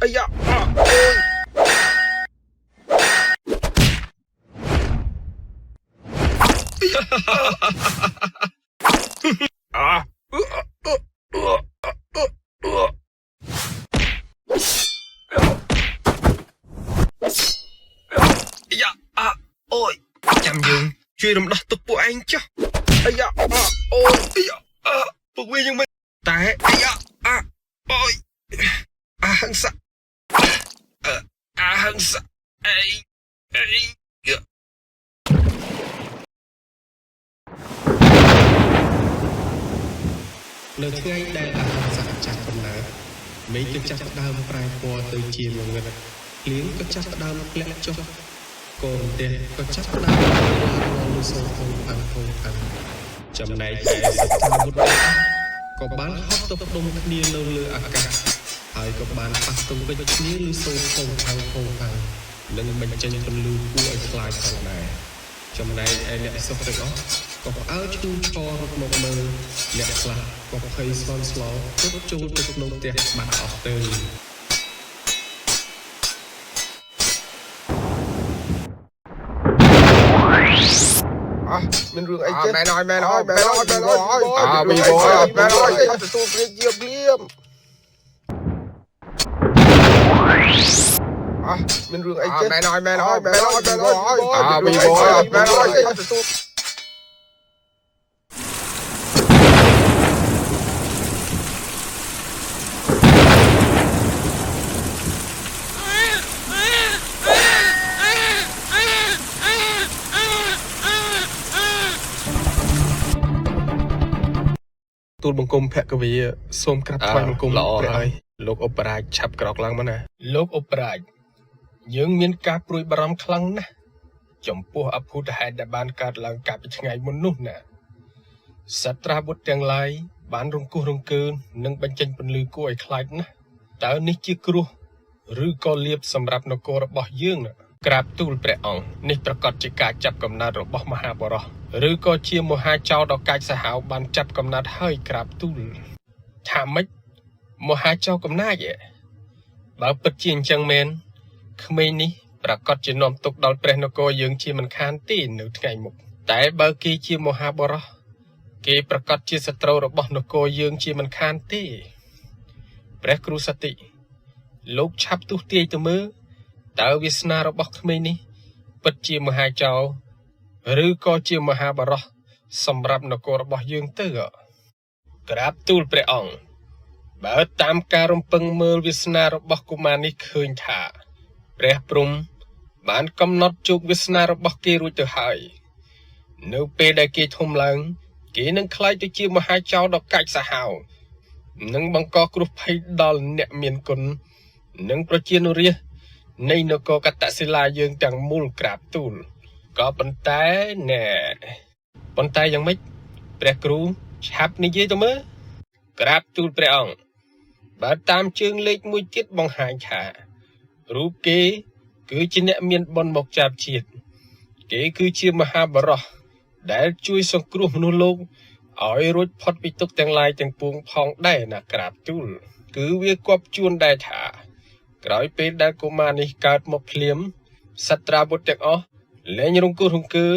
哎呀啊！dạ ôi chăm dừngជួយរំដោះទុកពួកឯងចុះអាយ៉ាអូយអាយ៉ាពួកវាยังមិនតែអាយ៉ាអូយហឹងសាហឹងសាអីនៅថ្ងៃដែលអាហារសាក់ចាស់កំណើតមេឃក៏ចាប់ផ្ដើមប្រែពណ៌ទៅជាងងឹតភ្លៀងក៏ចាប់ផ្ដើមធ្លាក់ចុះកូនផ្ទះក៏ចាប់ផ្ដើមលឺសូរផងចំណែកឯសត្វអាវុធក៏បានហត់ទៅផ្ដុំគ្នានៅលើអាកាសហើយក៏បានប៉ះទង្គិចគ្នាលឺសូរផងនិងបញ្ចេញពន្លឺគួរឲ្យខ្លាចផងដែរចំណែកឯអ្នកសុខទាំងអស់ក៏ផ្អើលឈូឆររត់មកមើលអ្នកខ្លះក៏ភ័យស្លន់ស្លោរត់ចូលទៅក្នុងផ្ទះបាត់អស់ទៅមានរឿងអីចេះមែនហើយវីវ៉យទទួលព្រាជាភ្លាមមានរឿងអីចេះមែនហើយវីវ៉យទទួលទូលបង្គំភគវីសូមក្រាបថ្វាយបង្គំព្រះហើយលោកឧបរាជឆាប់ក្រោកឡើងមកណាលោកឧបរាជយើងមានការព្រួយបារម្ភខ្លាំងណាស់ចំពោះអភូតហេតុដែលបានកើតឡើងកាលពីថ្ងៃមុននោះណាសត្រាវុធទាំងឡាយបានរង្គោះរង្គើនិងបញ្ចេញពន្លឺគួរឲ្យខ្លាចណាស់តើនេះជាគ្រោះឬក៏លៀបសម្រាប់នគររបស់យើងណាក្រាបទូលព្រះអង្គនេះប្រកាសជាការចាប់កំណើតរបស់មហាបរោះឬក៏ជាមហាចៅដ៏កាចសាហាវបានចាប់កំណើតហើយក្រាបទូលថាម៉េចមហាចៅកំណាចបើពិតជាអញ្ចឹងមែនក្មេងនេះប្រកាសជានាំទុកដល់ព្រះនគរយើងជាមិនខានទេនៅថ្ងៃមុខតែបើគេជាមហាបរោះគេប្រកាសជាសត្រូវរបស់នគរយើងជាមិនខានទេព្រះគ្រូសតិលោកឆាប់ទុះទាយទៅមើលតើវាសនារបស់ក្មេងនេះពិតជាមហាចៅឬក៏ជាមហាបរោះសម្រាប់នគររបស់យើងទៅក្រាបទូលព្រះអង្គបើតាមការរំពឹងមើលវាសនារបស់កុមារនេះឃើញថាព្រះព្រំបានកំណត់ជោគវាសនារបស់គេរួចទៅហើយនៅពេលដែលគេធំឡើងគេនឹងក្លាយទៅជាមហាចៅដ៏កាចសាហាវនិងបង្កគ្រោះភ័យដល់អ្នកមានគុណនិងប្រជានុរាស្ត្រនៃនគរកតសិលាយើងទាំងមូលក្រាបទូលក៏ប៉ុន្តែយ៉ាងម៉េចព្រះគ្រូឆាប់និយាយទៅមើលក្រាបទូលព្រះអង្គបើតាមជើងលេខមួយទៀតបង្ហាញថារូបគេគឺជាអ្នកមានបុណ្យមកចាប់ជាតិគេគឺជាមហាបរោះដែលជួយសង្គ្រោះមនុស្សលោកឲ្យរួចផុតពីទុក្ខទាំងឡាយទាំងពួងផងដែរណាក្រាបទូលគឺវាគប់ជួនដែរថាក្រោយពេលដែលកុមារនេះកើតមកភ្លាមសត្រាវុធទាំងអស់លែងរង្គោះរង្គើ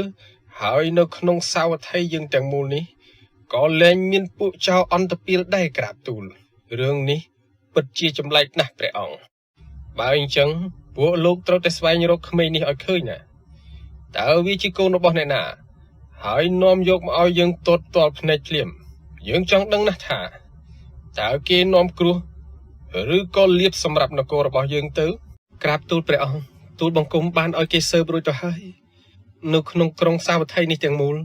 ហើយនៅក្នុងសាវត្ថីយើងទាំងមូលនេះក៏លែងមានពួកចៅអន្តពាលដែរក្រាបទូលរឿងនេះពិតជាចម្លែកណាស់ព្រះអង្គបើអញ្ចឹងពួកលោកត្រូវតែស្វែងរកក្មេងនេះឲ្យឃើញណាតើវាជាកូនរបស់អ្នកណាហើយនាំយកមកឲ្យយើងទត់ទាល់ភ្នែកភ្លាមយើងចង់ដឹងណាស់ថាតើគេនាំគ្រោះឬក៏លៀបសម្រាប់នគររបស់យើងទៅក្រាបទូលព្រះអង្គទូលបង្គំបានឲ្យគេស៊ើបរួចទៅហើយនៅក្នុងក្រុងសាវត្ថីនេះទាំងមូល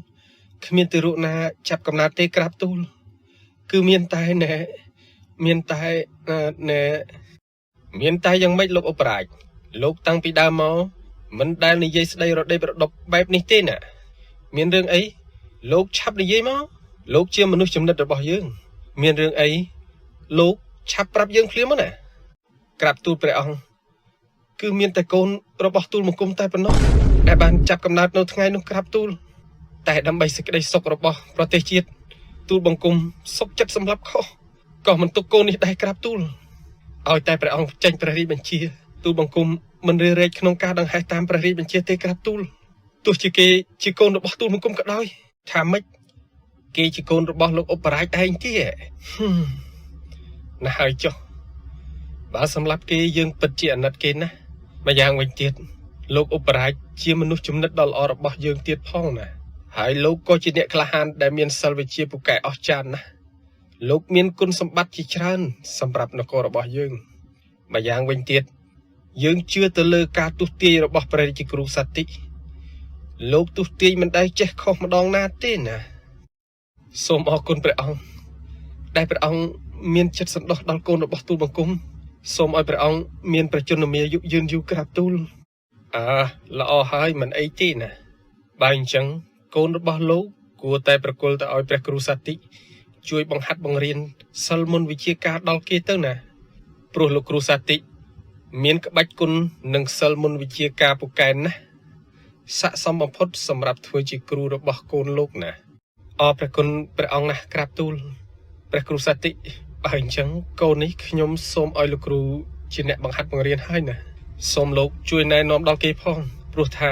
គ្មានទារកណាចាប់កំណើតទេក្រាបទូលគឺមានតែយ៉ាងម៉េចលោកឧបរាជលោកតាំងពីដើមមកមិនដែលនិយាយស្ដីរដេបរដប់បែបនេះទេណាមានរឿងអីលោកឆាប់និយាយមកលោកជាមនុស្សចំណិតរបស់យើងមានរឿងអីលោកឆាប់ប្រាប់យើងភ្លាមមកណាក្រាបទូលព្រះអង្គ គឺមានតែកូនរបស់ទូលបង្គំតែប៉ុណ្ណោះដែលបានចាប់កំណើតនៅថ្ងៃនោះក្រាបទូលតែដើម្បីសេចក្តីសុខរបស់ប្រទេសជាតិទូលបង្គំសុខចិត្តសម្លាប់ខុសក៏មិនទុកកូននេះដែរក្រាបទូលឲ្យតែព្រះអង្គចេញព្រះរាជបញ្ជាទូលបង្គំមិនរារែកក្នុងការដង្ហែតាមព្រះរាជបញ្ជាទេក្រាបទូលទោះជាគេជាកូនរបស់ទូលបង្គំក៏ដោយថាម៉េចគេជាកូនរបស់លោកឧបរាជឯងទៀតណាស់ហើយចុះបើសម្រាប់គេយើងពិតជាអាណិតគេណាស់ម្យ៉ាងវិញទៀតលោកឧបរាជជាមនុស្សចំណិតដ៏ល្អរបស់យើងទៀតផងណាហើយលោកក៏ជាអ្នកក្លាហានដែលមានសិលវិជ្ជាពូកែអស្ចារ្យណាស់លោកមានគុណសម្បត្តិជាច្រើនសម្រាប់នគររបស់យើងម្យ៉ាងវិញទៀតយើងជឿទៅលើការទស្សទាយរបស់ព្រះរាជគ្រូសតិលោកទស្សទាយមិនដែលចេះខុសម្ដងណាទេណាសូមអរគុណព្រះអង្គដែលព្រះអង្គមានចិត្តសន្តោសដល់កូនរបស់ទូលបង្គំសូមឲ្យព្រះអង្គមានប្រជញ្ញមាយុយឺនយូរក្រាបទូលល្អហើយមិនអីទេណាបើអញ្ចឹងកូនរបស់លោកគួរតែប្រគល់ទៅឲ្យព្រះគ្រូសតិជួយបង្ហាត់បង្រៀនសិលមន្តវិជ្ជាការដល់គេទៅណាព្រោះលោកគ្រូសតិមានក្បាច់គុណនិងសិលមន្តវិជ្ជាការពូកែណាស់ស័ក្តិសមបំផុតសម្រាប់ធ្វើជាគ្រូរបស់កូនលោកណាអរព្រះគុណព្រះអង្គណាស់ក្រាបទូលព្រះគ្រូសតិបើអញ្ចឹងកូននេះខ្ញុំសូមឲ្យលោកគ្រូជាអ្នកបង្ហាត់បង្រៀនហើយណាសូមលោកជួយណែនាំដល់គេផងព្រោះថា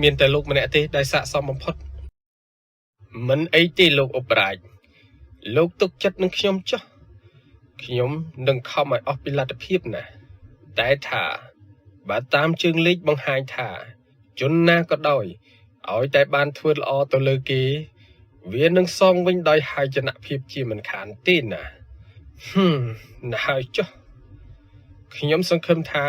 មានតែលោកម្នាក់ទេដែលស័ក្តិសមបំផុតមិនអីទេលោកឧបរាជលោកទុកចិត្តនឹងខ្ញុំចុះខ្ញុំនឹងខំឲ្យអស់ពីលទ្ធភាពណាតែថាបើតាមជើងលេខបង្ហាញថាជនណាក៏ដោយឲ្យតែបានធ្វើល្អទៅលើគេវានឹងសងវិញដោយហាយនភាពជាមិនខានទេណាណាហើយចុះខ្ញុំសង្ឃឹមថា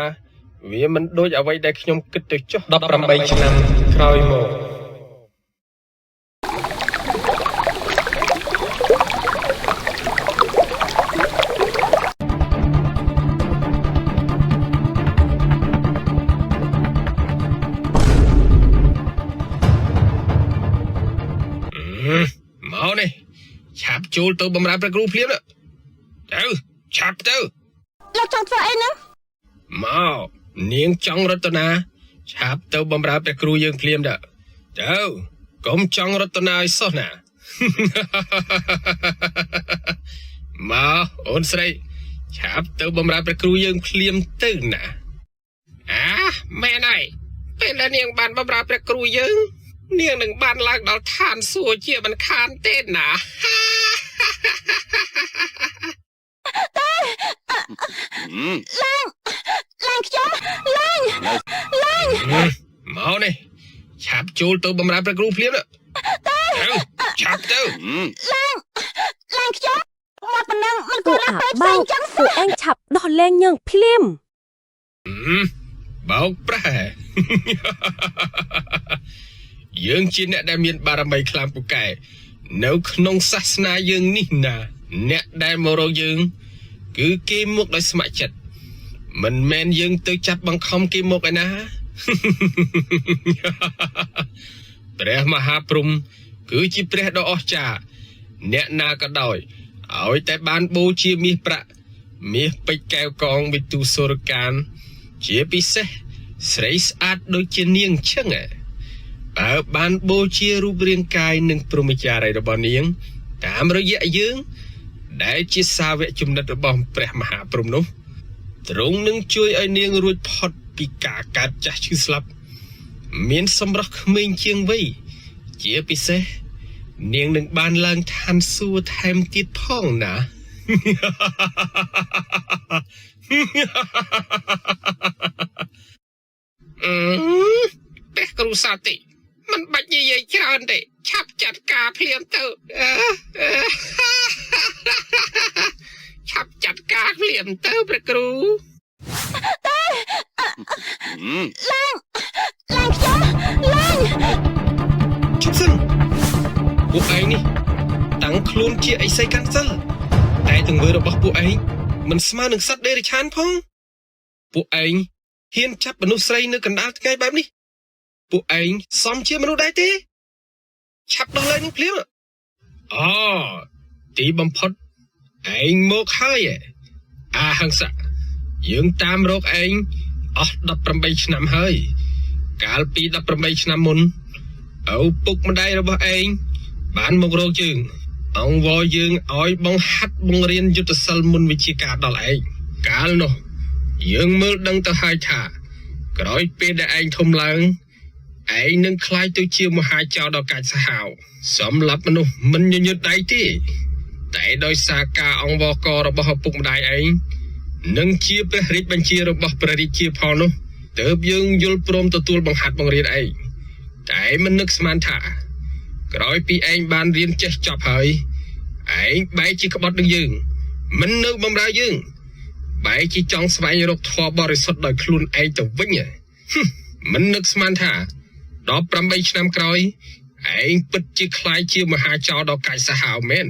វាមិនដូចអ្វីដែលខ្ញុំគិតទៅចុះ18ឆ្នាំក្រោយមកមកនេះឆាប់ចូលទៅបម្រើព្រះគ្រូភ្លាមទៅឆាប់ទៅលោកចង់ធ្វើអីហ្នឹងមកនាងចង់រតនាឆាប់ទៅបម្រើព្រះគ្រូយើងភ្លាមទៅកុំចង់រតនាឲ្យសោះណាមកអូនស្រីឆាប់ទៅបម្រើព្រះគ្រូយើងភ្លាមទៅណាមែនហើយពេលដែលនាងបានបម្រើព្រះគ្រូយើងនាងនឹងបានឡើងដល់ឋានសួគ៌ជាមិនខានទេណាឡើងខ្ញុំឡើងមកនេះឆាប់ចូលទៅបម្រើព្រះគ្រូភ្លាមទៅឆាប់ទៅឡើងខ្ញុំមកប៉ុណ្ណឹងមិនគួរឡើងពេកផ្សេងចឹងពួកឯងឆាប់ដោះលែងយើងភ្លាមបោកប្រែយើងជាអ្នកដែលមានបារមីខ្លាំងពូកែនៅក្នុងសាសនាយើងនេះណាអ្នកដែលមករកយើងគឺគេមកដោយស្ម័គ្រចិត្តមិនមែនយើងទៅចាប់បង្ខំគេមកឯណាព្រះមហាព្រហ្មគឺជាព្រះដ៏អស្ចារ្យអ្នកណាក៏ដោយឲ្យតែបានបូជាមាសប្រាក់មាសពេជ្រកែវកងវិទូសូរកានជាពិសេសស្រីស្អាតដូចជានាងឈឹងបើបានបូជារូបរាងកាយនិងព្រហ្មចារីយ៍របស់នាងតាមរយៈយើងដែលជាសាវកជំនិតរបស់ព្រះមហាព្រហ្មនោះទ្រង់នឹងជួយឲ្យនាងរួចផុតពីការកើតចាស់ឈឺស្លាប់មានសម្រស់ក្មេងជាងវ័យជាពិសេសនាងនឹងបានឡើងឋានសួគ៌ថែមទៀតផងណាព្រះគ្រូសតិមិនបាច់និយាយច្រើនទេឆាប់ចាត់ការភ្លាមទៅឆាប់ចាត់ការភ្លាមទៅព្រះគ្រូឡើងខ្ញុំឡើងជប់សិនពួកឯងនេះតាំងខ្លួនជាអីសីកាន់សិលតែទង្វើរបស់ពួកឯងមិនស្មើនឹងសត្វដេរិឆានផងពួកឯងហ៊ានចាប់មនុស្សស្រីនៅកណ្ដាលថ្ងៃបែបនេះពួកឯងសមជាមនុស្សដែរទេឆាប់ដោះលែងនឹងភ្លាមទីបំផុតឯងមកហើយអាហង្សៈយើងតាមរកឯង អស់18ឆ្នាំហើយកាលពី18ឆ្នាំមុនឪពុកម្ដាយរបស់ឯងបានមករកយើងអង្វរយើងឲ្យបង្ហាត់បង្រៀនយុទ្ធសិលមុនវិជាការដល់ឯងកាលនោះយើងមើលដឹងទៅហើយថាក្រោយពេលដែលឯងធំឡើងឯងនឹងក្លាយទៅជាមហាចៅដ៏កាចសាហាវសម្រាប់មនុស្សមិនញញឹតដៃទេតែដោយសារការអង្វរកររបស់ឪពុកម្ដាយឯងនិងជាព្រះរាជបញ្ជារបស់ព្រះរាជាផងនោះទើបយើងយល់ព្រមទទួលបង្ហាត់បង្រៀនឯងតែមិននឹកស្មានថាក្រោយពីឯងបានរៀនចេះចប់ហើយឯងបែរជាក្បត់នឹងយើងមិននៅបម្រើយើងបែរជាចង់ស្វែងរកធម៌បរិសុទ្ធដោយខ្លួនឯងទៅវិញមិននឹកស្មានថា18ឆ្នាំក្រោយឯងពិតជាខ្លាយជាមហាចៅដ៏កាចសាហាវមែន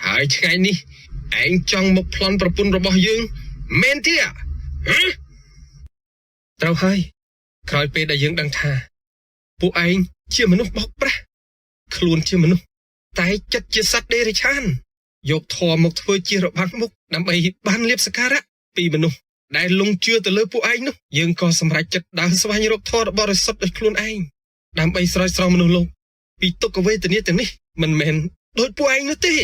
ហើយថ្ងៃនេះឯងចង់មកប្លន់ប្រពន្ធរបស់យើងមែនទេត្រូវហើយក្រោយពេលដែលយើងដឹងថាពួកឯងជាមនុស្សបោកប្រាស់ខ្លួនជាមនុស្សតែចិត្តជាសត្វដេរិឆានយកធម៌មកធ្វើជារបាំងមុខដើម្បីបានលៀបសក្ការៈពីមនុស្សដែលលងជឿទៅលើពួកឯងនោះយើងក៏សម្រេចចិត្តដើរស្វែងរកធម៌បរិសុទ្ធដោយខ្លួនឯងដើម្បីស្រោចស្រង់មនុស្សលោកពីទុក្ខវេទនាទាំងនេះមិនមែនដូចពួកឯងនោះទេ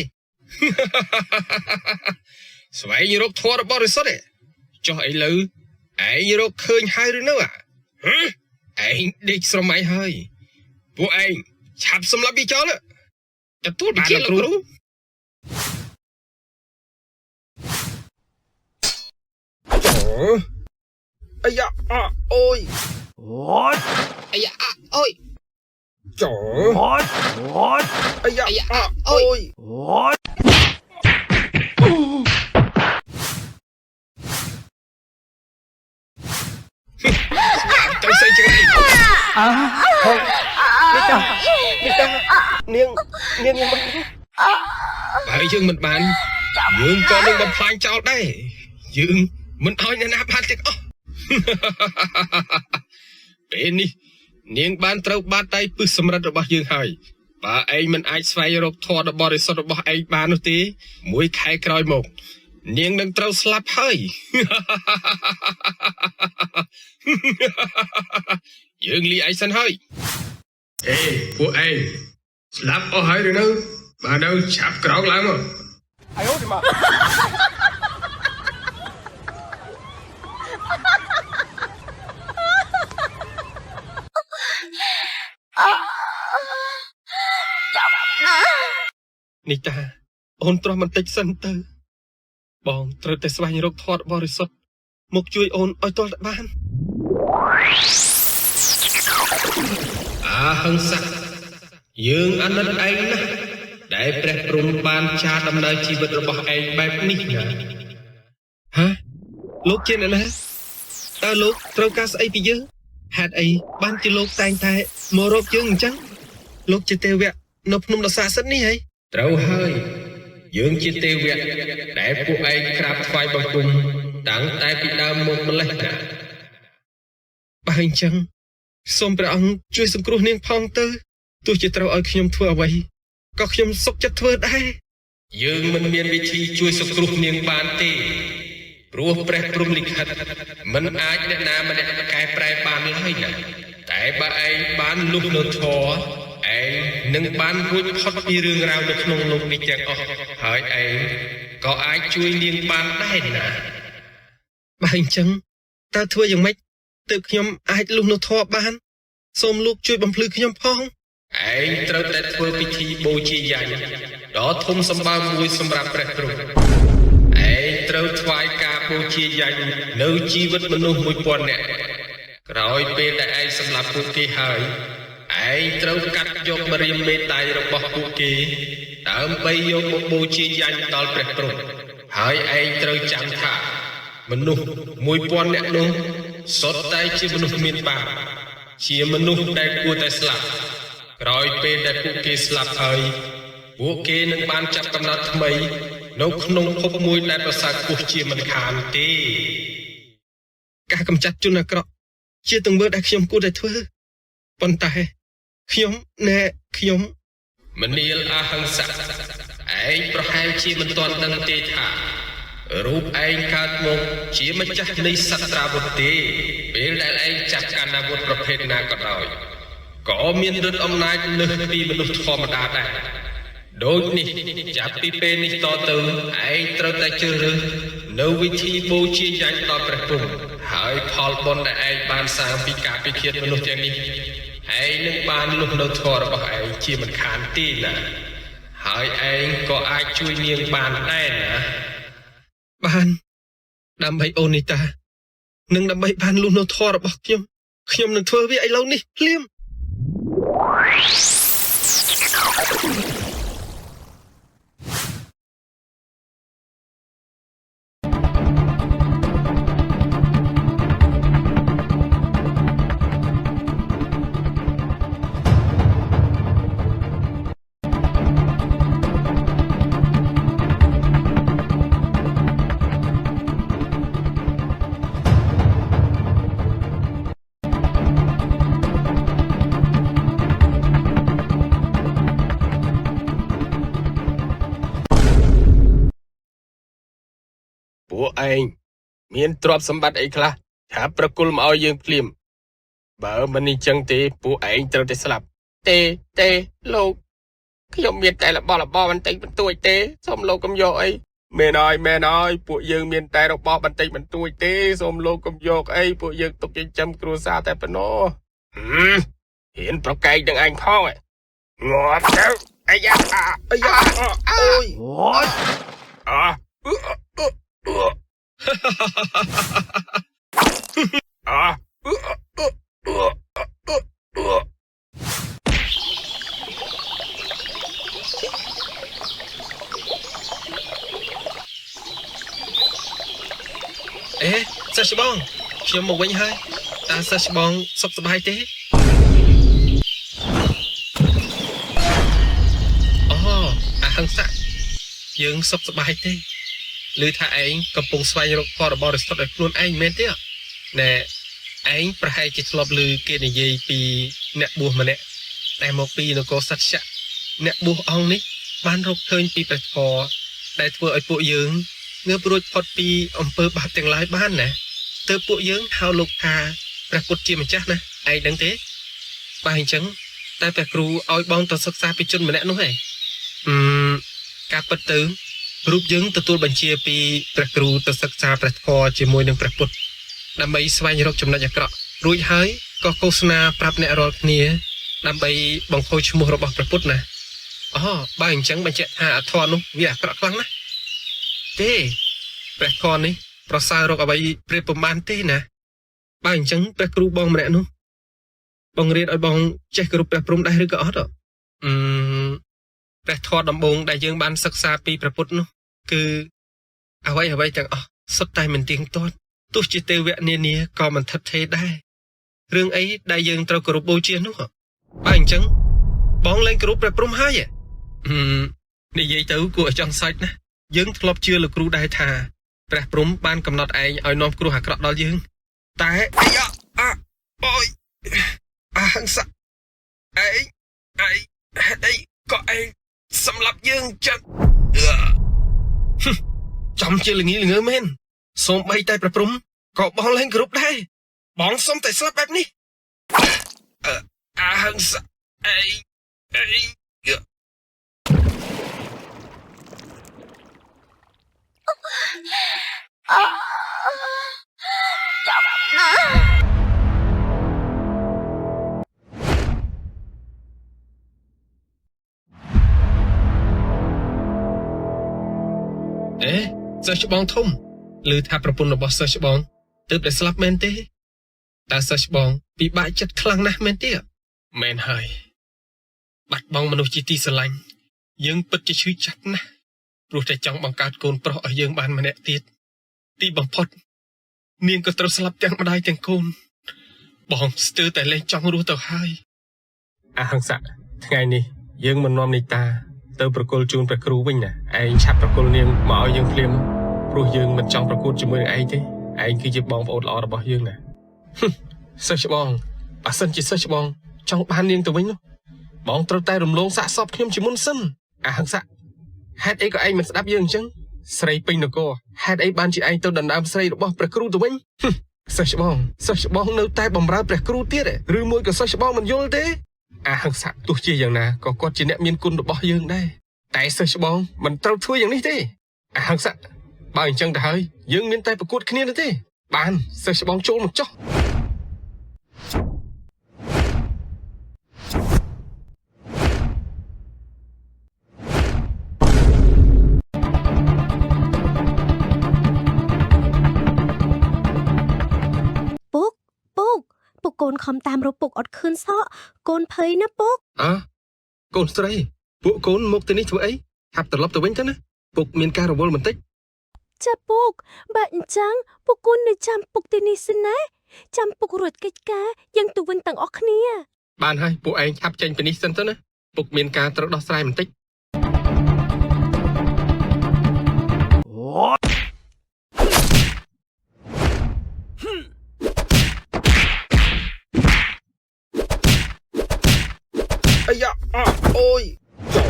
ស្វែងរកធម៌បរិសុទ្ធចុះឥឡូវឯងរកឃើញហើយឬនៅឯងដេកស្រមៃហើយពួកឯងឆាប់សម្លាប់វាចោលទទួលបញ្ជាលោកគ្រូអាយ៉ាអូយអាយ៉ាអូយចោអាយ៉ាអូយទៅស្អីចឹងនេះនាងបើយើងមិនបានយើងក៏នឹងបំផ្លាញចោលដែរយើងមិនឲ្យអ្នកណាបានទាំងអស់ពេលនេះនាងបានត្រូវបាត់ដៃពឹសសម្រិតរបស់យើងហើយបើឯងមិនអាចស្វែងរកធម៌ដ៏បរិសុទ្ធរបស់ឯងបាននោះទេមួយខែក្រោយមកនាងនឹងត្រូវស្លាប់ហើយយើងលីឯងសិនហើយពួកឯងស្លាប់អស់ហើយឬនៅបើនៅឆាប់ក្រោកឡើងមកអាយអូទីម៉ានេះតាអូនទ្រាំបន្តិចសិនទៅបងត្រូវតែស្វែងរកធម៌បរិសុទ្ធមកជួយអូនឲ្យទាល់តែបានហឹង្ស័កយើងអាណិតឯងណាស់ដែលព្រះព្រំបានចារដំណើរជីវិតរបស់ឯងបែបនេះណាលោកជាអ្នកណាតើលោកត្រូវការស្អីពីយើងហេតុអីបានជាលោកតែងតែមករកយើងអញ្ចឹងលោកជាទេវៈនៅភ្នំដ៏ស័ក្តិសិទ្ធិនេះហីត្រូវហើយយើងជាទេវៈដែលពួកឯងក្រាបថ្វាយបង្គំតាំងតែពីដើមមកម្លេះណាបើអញ្ចឹងសូមព្រះអង្គជួយសង្គ្រោះនាងផងទៅទោះជាត្រូវឲ្យខ្ញុំធ្វើអ្វីក៏ខ្ញុំសុខចិត្តធ្វើដែរយើងមិនមានវិធីជួយសង្គ្រោះនាងបានទេព្រោះព្រះព្រំលិខិតមិនអាចអ្នកណាម្នាក់កែប្រែបានឡើយណាតែបើឯងបានលុះនៅធម៌ឯងនឹងបានរួចផុតពីរឿងរ៉ាវនៅក្នុងលោកនេះទាំងអស់ហើយឯងក៏អាចជួយនាងបានដែរណាបើអញ្ចឹងតើធ្វើយ៉ាងម៉េចទើបខ្ញុំអាចលុះនៅធម៌បានសូមលោកជួយបំភ្លឺខ្ញុំផងឯងត្រូវតែធ្វើពិធីបូជាយញ្ញដ៏ធំសម្បើមមួយសម្រាប់ព្រះព្រំឯងត្រូវថ្វាយការបូជាយញ្ញនៅជីវិតមនុស្ស 1000 នាក់ក្រោយពេលដែលឯងសម្លាប់ពួកគេហើយឯងត្រូវកាត់យកម្រាមមេដៃរបស់ពួកគេដើម្បីយកមកបូជាយញ្ញដល់ព្រះព្រំហើយឯងត្រូវចាំថាមនុស្ស 1000 នាក់នោះសុទ្ធតែជាមនុស្សមានបាបជាមនុស្សដែលគួរតែស្លាប់ក្រោយពេលដែលពួកគេស្លាប់ហើយពួកគេនឹងបានចាប់កំណើតថ្មីនៅក្នុងភពមួយដែលប្រសើរខ្ពស់ជាមិនខានទេការកម្ចាត់ជនអាក្រក់ជាទង្វើដែលខ្ញុំគួរតែធ្វើប៉ុន្តែខ្ញុំមនាលអហិង្ស័កឯងប្រហែលជាមិនទាន់ដឹងទេថា រូបឯងកើតមកជាម្ចាស់នៃសត្វត្រាវុធទេពេលដែលឯងចាប់កាន់អាវុធប្រភេទណាក៏ដោយក៏មានឫទ្ធិអំណាចលើសពីមនុស្សធម្មតាដែរដូចនេះចាប់ពីពេលនេះតទៅឯងត្រូវតែជ្រើសរើសនៅវិធីបូជាយញ្ញដល់ព្រះព្រំហើយផលបុណ្យដែលឯងបានសាងពីការពិឃាតមនុស្សទាំងនេះឯងនឹងបានលុះនៅធម៌របស់ឯងជាមិនខានទេណាហើយឯងក៏អាចជួយនាងបានដែរណាបានដើម្បីអូននីតានិងដើម្បីបានលុះនៅធម៌របស់ខ្ញុំនឹងធ្វើវាឥឡូវនេះភ្លាមពួកឯងមានទ្រព្យសម្បត្តិអីខ្លះឆាប់ប្រគល់មកឲ្យយើងភ្លាមបើមិននេះចឹងទេពួកឯងត្រូវតែស្លាប់ទេលោកខ្ញុំមានតែរបស់របរបន្តិចបន្តួចទេសូមលោកកុំយកអីមែនហើយពួកយើងមានតែរបស់បន្តិចបន្តួចទេសូមលោកកុំយកអីពួកយើងទុកចិញ្ចឹមគ្រួសារតែប៉ុណ្ណោះហ៊ានប្រកែកនឹងឯងផងងាប់ទៅអាយ៉ាអូយសិស្សច្បងខ្ញុំមកវិញហើយតើសិស្សច្បងសុខសប្បាយទេអូអាហឹងសាក់យើងសុខសប្បាយទេឮថាឯងកំពុងស្វែងរកផលបរិសុទ្ធឲ្យខ្លួនឯងមែនទេណែឯងប្រហែលជាធ្លាប់ឮគេនិយាយពីអ្នកបួសម្នាក់ដែលមកពីនគរសត្យៈអ្នកបួសអង្គនេះបានរកឃើញពីព្រះធម៌ដែលធ្វើឲ្យពួកយើងងើបរួចផុតពីអំពើបាបទាំងឡាយបានណាទើបពួកយើងហៅលោកថាព្រះពុទ្ធជាម្ចាស់ណាឯងដឹងទេបើអញ្ចឹងតែព្រះគ្រូឲ្យបងទៅសិក្សាពីជនម្នាក់នោះឯងការពិតទៅរូបយើងទទួលបញ្ជាពីព្រះគ្រូទៅសិក្សាព្រះធម៌ជាមួយនឹងព្រះពុទ្ធដើម្បីស្វែងរកចំណុចអាក្រក់រួចហើយក៏ឃោសនាប្រាប់អ្នករាល់គ្នាដើម្បីបង្ខូចឈ្មោះរបស់ព្រះពុទ្ធណាបើអញ្ចឹងបញ្ជាក់ថាធម៌នោះវាអាក្រក់ខ្លាំងណាស់ទេព្រះធម៌នេះប្រសើររកអ្វីប្រៀបប្រមាណទេណាបើអញ្ចឹងព្រះគ្រូបងម្នាក់នោះបង្រៀនឲ្យបងចេះគោរពព្រះព្រហ្មដែរឬក៏អត់ព្រះធម៌ដំបូងដែលយើងបានសិក្សាពីព្រះពុទ្ធនោះគឺអ្វីទាំងអស់សុទ្ធតែមិនទៀងទាត់ទោះជាទេវៈនានាក៏មិនថិតថេរដែររឿងអីដែលយើងត្រូវគោរពបូជានោះបើអញ្ចឹងបងលែងគោរពព្រះព្រហ្មហើយនិយាយទៅគួរឲ្យចង់សាច់ណាយើងធ្លាប់ជឿលោកគ្រូដែរថាព្រះព្រហ្មបានកំណត់ឯងឲ្យនាំគ្រោះអាក្រក់ដល់យើងតែអូយហឹងសាក់ឯងហេតុអីក៏ឯងសម្លាប់យើងចឹងចំជាល្ងើមែនសូម្បីតែព្រះព្រហ្មក៏បងលែងគ្រប់ដែរបងសុំតែស្លាប់បែបនេះហឹងសាក់ឯងចាប់ណាសិស្សច្បងធំឮថាប្រពន្ធរបស់សិស្សច្បងទើបតែស្លាប់មែនទេតើសិស្សច្បងពិបាកចិត្តខ្លាំងណាស់មែនទេមែនហើយបាត់បង់មនុស្សជាទីស្រឡាញ់យើងពិតជាឈឺចាប់ណាស់ព្រោះតែចង់បង្កើតកូនប្រុសឲ្យយើងបានម្នាក់ទៀតទីបំផុតនាងក៏ត្រូវស្លាប់ទាំងម្ដាយទាំងកូនបងស្ទើរតែលែងចង់រស់ទៅហើយអហិង្សៈថ្ងៃនេះយើងមិននាំនីតាទៅប្រគល់ជូនព្រះគ្រូវិញណាឯងឆាប់ប្រគល់នាងមកឲ្យយើងភ្លាមព្រោះយើងមិនចង់ប្រកួតជាមួយនឹងឯងទេឯងគឺជាបងប្អូនល្អរបស់យើងណាសិស្សច្បងបើសិនជាសិស្សច្បងចង់បាននាងទៅវិញនោះបងត្រូវតែរំលងសាកសពខ្ញុំជាមុនសិនអហិង្សៈហេតុអីក៏ឯងមិនស្ដាប់យើងអញ្ចឹង ស្រីពេញនគរហេតុអីបានជាឯងទៅដណ្ដើមស្រីរបស់ព្រះគ្រូទៅវិញសិស្សច្បងនៅតែបំរើព្រះគ្រូទៀតឬមួយក៏សិស្សច្បងមិនយល់ទេអាហឹង្ស័កទោះជាយ៉ាងណាក៏គាត់ជាអ្នកមានគុណរបស់យើងដែរតែសិស្សច្បងមិនត្រូវធ្វើយ៉ាងនេះទេអាហឹង្ស័កបើអញ្ចឹងទៅហើយយើងមានតែប្រកួតគ្នានោះទេបានសិស្សច្បងចូលមកចុះពុកកូនខំតាមរកពុកអត់ឃើញសក់កូនភ័យណាពុកកូនស្រីពួកកូនមកទៅនេះធ្វើអីហាប់ត្រឡប់ទៅវិញទៅណាពុកមានការរវល់បន្តិចចាពុកបើអញ្ចឹងពុកកូននៅចាំពុកទីនេះសិនណាចាំពុករួចកិច្ចការយើងទៅវិញទាំងអស់គ្នាបានហើយពួកឯងឆាប់ចេញពីនេះសិនទៅណាពុកមានការត្រូវដោះស្រាយបន្តិចអាយ៉ាអូយចោ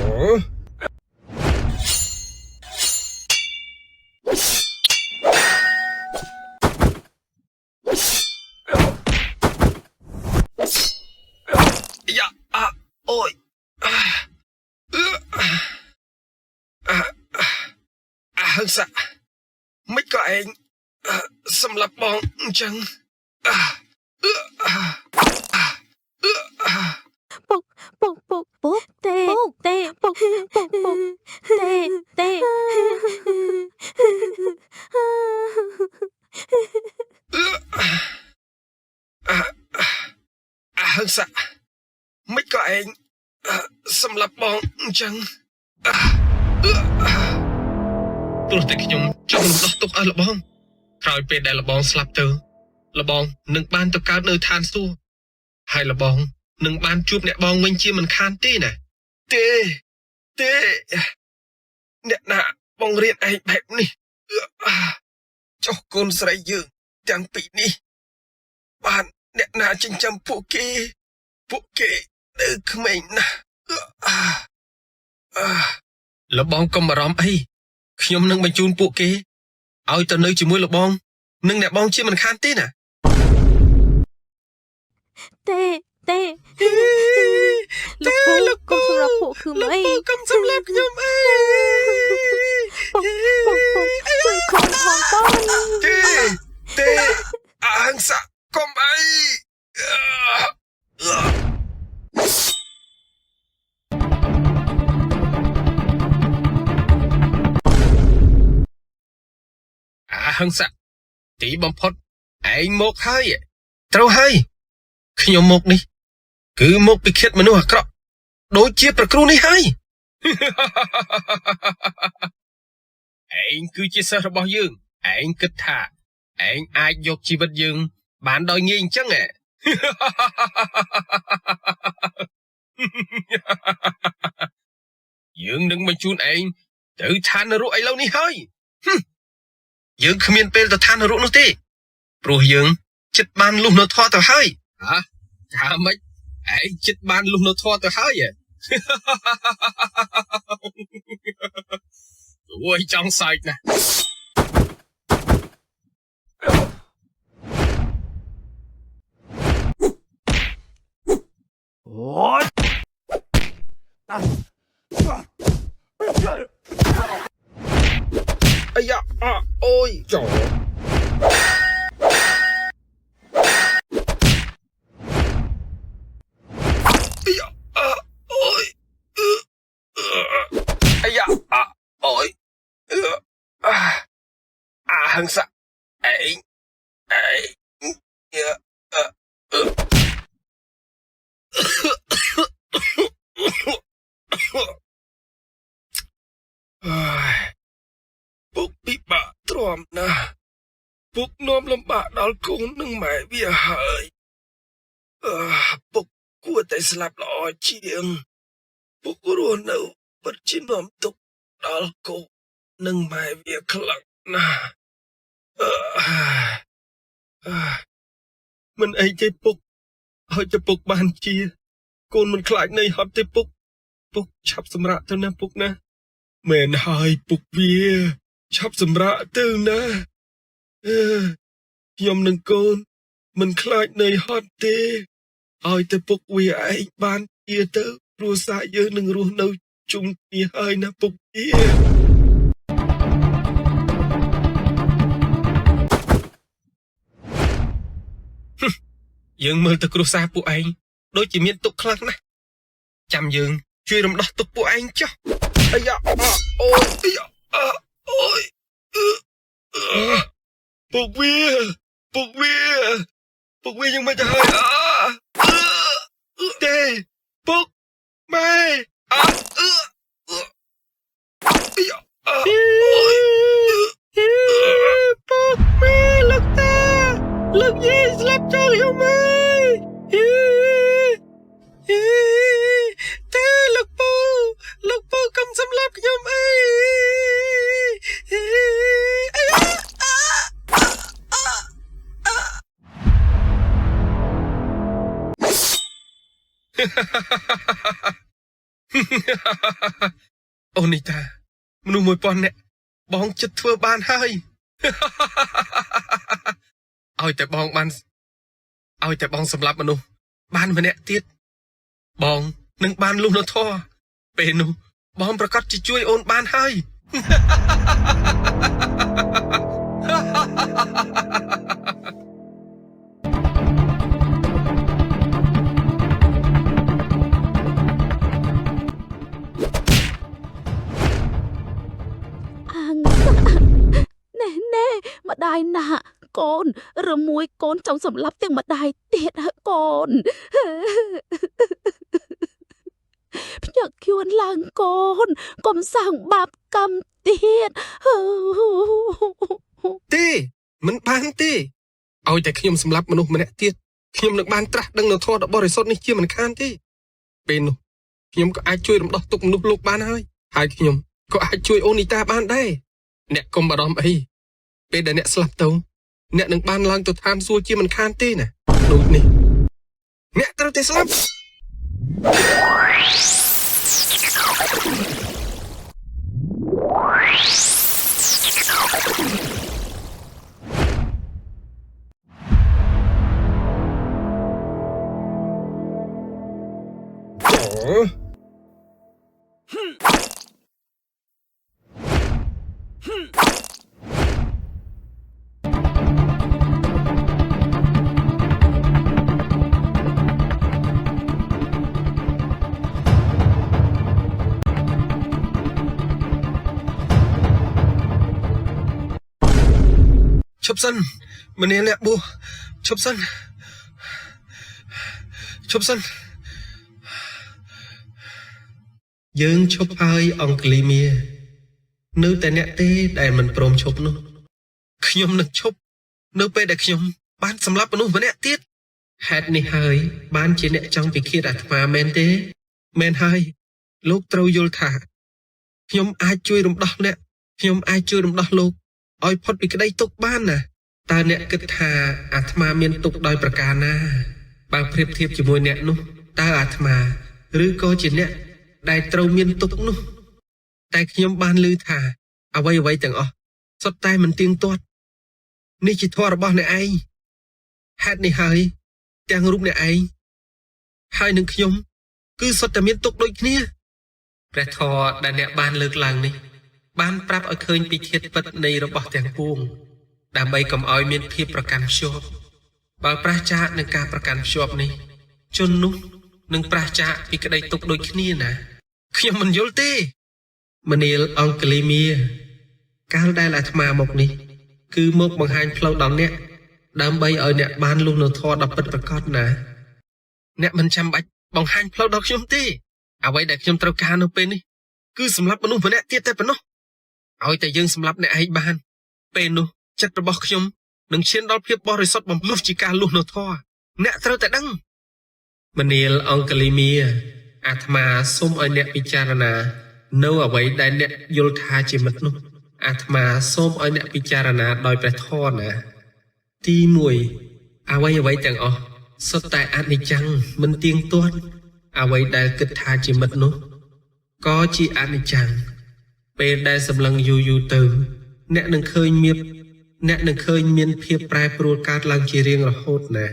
យ៉ាអូយហឹង្ស័កមិនក៏ឯងសម្លាប់បងអញ្ចឹងពុកទេពុកទេហឹង្ស័កមិនក៏ឯងសម្លាប់បងអញ្ចឹងព្រោះតែខ្ញុំចង់ដោះទុកឲ្យលបងក្រោយពេលដែលលបងស្លាប់ទៅលបងនឹងបានទៅកើតនៅឋានសួគ៌ហើយលបងនឹងបានជួបអ្នកបងវិញជាមិនខានទេណាទេអ្នកណាបងរៀនឯងបែបនេះចុះកូនស្រីយើងទាំងពីរនេះបានអ្នកណាចិញ្ចឹមពួកគេនៅក្មេងណាស់លបងកុំបារម្ភអីខ្ញុំនឹងបញ្ជូនពួកគេឲ្យទៅនៅជាមួយលបងនិងអ្នកបងជាមិនខានទេណាទេលោកពុកកុំសម្រាប់ពួកគឺអីកុំសម្រាប់ខ្ញុំអីពុកជួយខំផងបងទេអហិង្ស័កកុំអីអហិង្ស័កទីបំផុតឯងមកហើយត្រូវហើយខ្ញុំមកនេះគឺមកពីឃាតមនុស្សអាក្រក់ដូចជាប្រគ្រូនេះហើយឯងគឺជាសិស្សរបស់យើងឯងគិតថាឯងអាចយកជីវិតយើងបានដោយងាយអញ្ចឹងយើងនឹងបញ្ជូនឯងទៅឋាននរកឥឡូវនេះហើយយើងគ្មានពេលទៅឋាននរកនោះទេព្រោះយើងចិត្តបានលុះនៅធម៌ទៅហើយថាម៉េចឯងចិត្តបានលុះនៅធម៌ទៅហើយអូយចង់សើចណាស់អូយអាយ៉ាអូយចោហឹង្ស័កឯងពុកពិបាកទ្រាំណាស់ពុកនាំលំបាកដល់កូននិងម៉ែវាហើយពុកគួរតែស្លាប់ល្អជាងពុករស់នៅពិតជានាំទុកដល់កូននិងម៉ែវាខ្លាំងណាស់មិនអីទេពុកហើយតែពុកបានជាកូនមិនខ្លាចនៃហត់ទេពុកឆាប់សម្រាកទៅណាពុកណាមែនហើយពុកវា ឆាប់សម្រាកទៅណាខ្ញុំនឹងកូនមិនខ្លាចនឿយហត់ទេឲ្យតែពុកវាឯងបានជាទៅគ្រួសារយើងនឹងរស់នៅជុំគ្នាហើយណាពុកវាយើងមើលទៅគ្រួសារពួកឯងដូចជាមានទុកខ្លាំងណាស់ចាំយើងជួយរំដោះទុកពួកឯងចុះអាយ៉ាអូយអាយ៉ាអូយពុកវាยังមិនទៅហើយទេពុកម៉ែពុកម៉ែលោកតាលោកយាយស្លាប់ចោលខ្ញុំទេលោកពូកុំសម្លាប់ខ្ញុំអីអូនីតាមនុស្ស 1000 នាក់បងចិត្តធ្វើបានហើយឲ្យតែបងសម្លាប់មនុស្សបានម្នាក់ទៀតបងនឹងបានលុះនៅធម៌ពេលនោះបងប្រកាសជាជួយអូនបានហើយណែម្ដាយណាកូនរមួយកូនចង់សម្លាប់ទាំងម្ដាយទៀតកូនភ្ញាក់យួនឡើងកូនកុំសាងបាបកម្មទៀតទេមិនបានទេឲ្យតែខ្ញុំសម្លាប់មនុស្សម្នាក់ទៀតខ្ញុំនឹងបានត្រាស់ដឹងនូវធម៌ដ៏បរិសុទ្ធនេះជាមិនខានទេពេលនោះខ្ញុំក៏អាចជួយរំដោះទុក្ខមនុស្សលោកបានហើយខ្ញុំក៏អាចជួយអូនីតាបានដែរអ្នកកុំបារម្ភអីពេលដែលអ្នកស្លាប់ទៅអ្នកនឹងបានឡើងទៅឋានសួគ៌ជាមិនខានទេណាដូចនេះអ្នកត្រូវតែស្លាប់ឈប់សិនម្នាអ្នកបួសឈប់សិនយើងឈប់ហើយអង្គលីមៀនៅតែអ្នកទេដែលមិនព្រមឈប់នោះខ្ញុំនឹងឈប់នៅពេលដែលខ្ញុំបានសម្លាប់មនុស្សម្នាក់ទៀតហេតុនេះហើយបានជាអ្នកចង់ពិឃាតអាត្មាមែនទេមែនហើយលោកត្រូវយល់ថាខ្ញុំអាចជួយរំដោះអ្នកខ្ញុំអាចជួយរំដោះលោកឲ្យផុតពីក្តីទុក្ខបានណាតើអ្នកគិតថាអាត្មាមានទុក្ខដោយប្រការណាបើប្រៀបធៀបជាមួយអ្នកនោះតើអាត្មាឬក៏ជាអ្នកដែលត្រូវមានទុក្ខនោះតែខ្ញុំបានឮថាអ្វីទាំងអស់សុទ្ធតែមិនទៀងទាត់នេះជាធម៌របស់អ្នកឯងហេតុនេះហើយទាំងរូបអ្នកឯងហើយនឹងខ្ញុំគឺសុទ្ធតែមានទុក្ខដូចគ្នាព្រះធម៌ដែលអ្នកបានលើកឡើងនេះបានប្រាប់ឲ្យឃើញពីធាតុពិតនៃរបស់ទាំងពួងដើម្បីកុំឲ្យមានភាពប្រកាន់ភ្ជាប់បើប្រះចាកនឹងការប្រកាន់ភ្ជាប់នេះជននោះនឹងប្រះចាកពីក្តីទុក្ខដូចគ្នាណាខ្ញុំមិនយល់ទេមនាលអង្គលីមៀកាលដែលអាត្មាមកនេះគឺមកបង្ហាញផ្លូវដល់អ្នកដើម្បីឲ្យអ្នកបានលុះនៅធម៌ដ៏ពិតប្រាកដណាអ្នកមិនចាំបាច់បង្ហាញផ្លូវដល់ខ្ញុំទេអ្វីដែលខ្ញុំត្រូវការនៅពេលនេះគឺសម្រាប់មនុស្សម្នាក់ទៀតតែប៉ុណ្ណោះឲ្យតែយើងសម្រាប់អ្នកឯងបានពេលនោះចិត្តរបស់ខ្ញុំនឹងឈានដល់ភាពបរិសុទ្ធបំលុះជាការលុះនៅធម៌អ្នកត្រូវតែដឹងមនាលអង្គលីមៀអាត្មាសូមឲ្យអ្នកពិចារណានៅអ្វីដែលអ្នកយល់ថាជាមិត្តនោះអាត្មាសូមឲ្យអ្នកពិចារណាដោយព្រះធម៌ណាទី1អ្វីទាំងអស់សុទ្ធតែអនិច្ចំមិនទៀងទាត់អ្វីដែលគិតថាជាមិត្តនោះក៏ជាអនិច្ចំពេលដែលសម្លឹងយូរទៅ អ្នកនឹងឃើញមានភាពប្រែប្រួលកើតឡើងជារៀងរហូតណា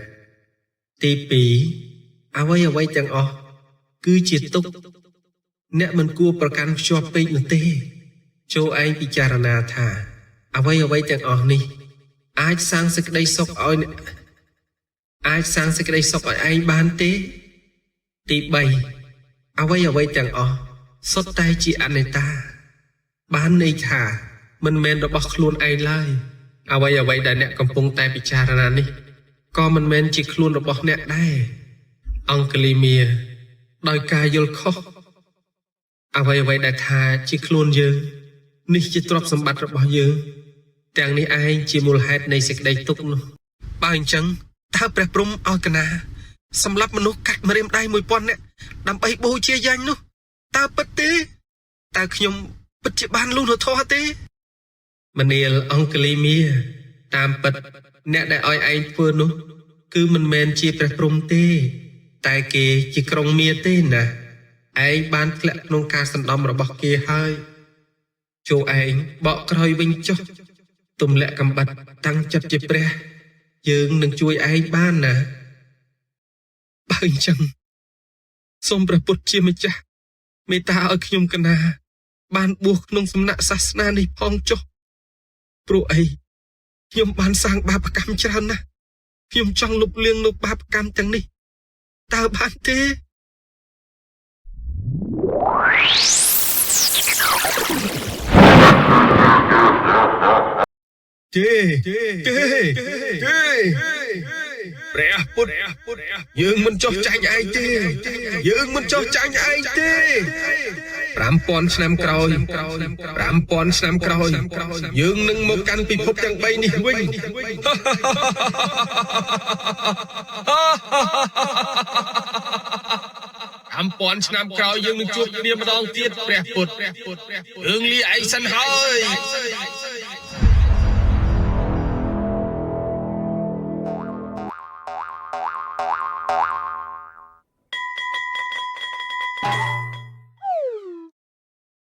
ទី2អ្វីទាំងអស់គឺជាទុក្ខអ្នកមិនគួរប្រកាន់ខ្ជាប់ពេកនោះទេចូលឯងពិចារណាថាអ្វីទាំងអស់នេះអាចសាងសេចក្តីសុខឲ្យឯងបានទេទី3អ្វីទាំងអស់សុទ្ធតែជាអនត្តាបានន័យថាមិនមែនរបស់ខ្លួនឯងឡើយអ្វីដែលអ្នកកំពុងតែពិចារណានេះក៏មិនមែនជាខ្លួនរបស់អ្នកដែរអង្គលីមៀដោយការយល់ខុសអ្វីដែលថាជាខ្លួនយើងនេះជាទ្រព្យសម្បត្តិរបស់យើងទាំងនេះឯងជាមូលហេតុនៃសេចក្តីទុក្ខនោះបើអញ្ចឹងតើព្រះព្រហ្មឲ្យកណាសម្រាប់មនុស្សកាច់ម្រាមដៃ 1000 នាក់ដើម្បីបូជាយ៉ាញ់នោះតើពិតទេតើខ្ញុំពិតជាបានលុះនៅធម៌ទេមនាលអង្គលីមៀតាមពិតអ្នកដែលឲ្យឯងធ្វើនោះគឺមិនមែនជាព្រះព្រហ្មទេតែគេជាក្រុងមាទេណាឯងបានធ្លាក់ក្នុងការសណ្ដំរបស់គេហើយចូលឯងបកក្រោយវិញចុះទម្លាក់កំបិតតាំងចិត្តជាព្រះយើងនឹងជួយឯងបានណាបើអញ្ចឹងសូមព្រះពុទ្ធជាម្ចាស់មេត្តាឲ្យខ្ញុំកណាបានបួសក្នុងសំណាក់សាសនានេះផងចុះព្រោះអីខ្ញុំបានសាងបាបកម្មច្រើនណាស់ខ្ញុំចង់លុបលាងនៅបាបកម្មទាំងនេះតើបានទេព្រះពុទ្ធយើងមិនចោះចាញ់ឯងទេ5000 ឆ្នាំក្រោយយើងនឹងមកកាន់ពិភពទាំង3នេះវិញ5000 ឆ្នាំក្រោយយើងនឹងជួបគ្នាម្ដងទៀតព្រះពុទ្ធយើងលាឯងសិនហើយ